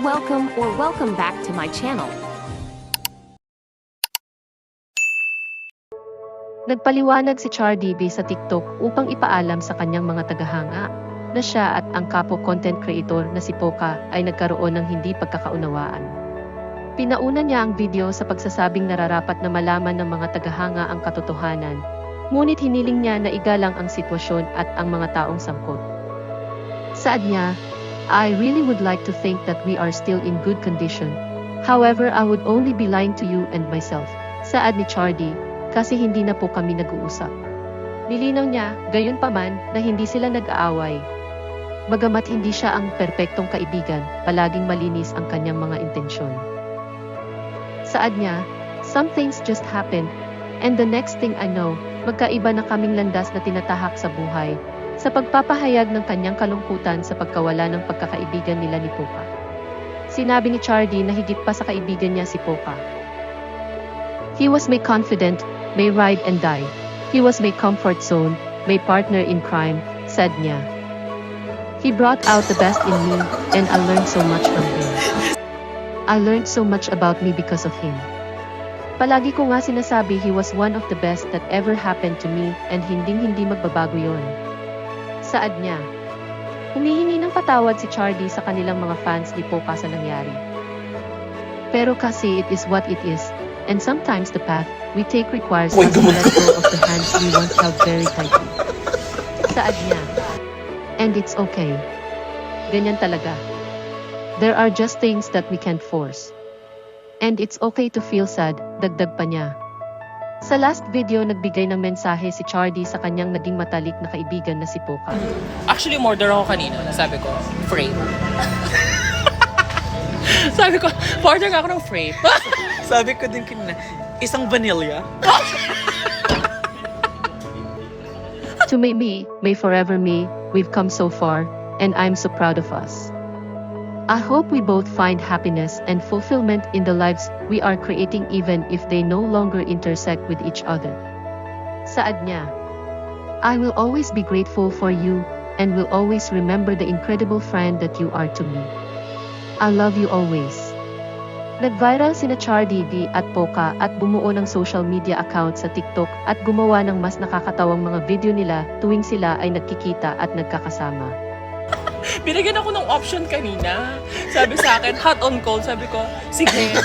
Welcome back to my channel. Nagpaliwanag si Chardy B sa TikTok upang ipaalam sa kanyang mga tagahanga na siya at ang kapo content creator na si Poca ay nagkaroon ng hindi pagkakaunawaan. Pinauna niya ang video sa pagsasabing nararapat na malaman ng mga tagahanga ang katotohanan, ngunit hiniling niya na igalang ang sitwasyon at ang mga taong sangkot. Saad niya, "I really would like to think that we are still in good condition. However, I would only be lying to you and myself." Saad ni Chardy, kasi hindi na po kami nag-uusap. Nilinaw niya, gayunpaman, na hindi sila nag-aaway. Bagamat hindi siya ang perpektong kaibigan, palaging malinis ang kanyang mga intensyon. Saad niya, "Some things just happened, and the next thing I know, magkaiba na kaming landas na tinatahak sa buhay." Sa pagpapahayag ng kanyang kalungkutan sa pagkawala ng pagkakaibigan nila ni Poca. Sinabi ni Chardy na higit pa sa kaibigan niya si Poca. "He was my confidant, my ride and die. He was my comfort zone, my partner in crime," said niya. "He brought out the best in me, and I learned so much from him. I learned so much about me because of him. Palagi ko nga sinasabi he was one of the best that ever happened to me, and hindi magbabago yon." Saad niya. Humihingi ng patawad si Chardy sa kanilang mga fans ni Poca sa nangyari. "Pero kasi it is what it is, and sometimes the path we take requires us to let go of the hands we once held very tightly." Saad niya. "And it's okay. Ganyan talaga. There are just things that we can't force. And it's okay to feel sad," dagdag pa niya. Sa last video, nagbigay ng mensahe si Chardy sa kanyang naging matalik na kaibigan na si Poca. Actually, order ako kanina. Sabi ko, frame. Sabi ko, order nga ako ng frame. Sabi ko din kanina, isang vanilla. To me, may forever me, we've come so far, and I'm so proud of us. I hope we both find happiness and fulfillment in the lives we are creating even if they no longer intersect with each other. Saad niya, "I will always be grateful for you, and will always remember the incredible friend that you are to me. I love you always." Nag-viral sina Chardy B at Poca at bumuo ng social media account sa TikTok at gumawa ng mas nakakatawang mga video nila tuwing sila ay nagkikita at nagkakasama. Binigyan ako ng option kanina. Sabi sa akin, hot on cold. Sabi ko, sige.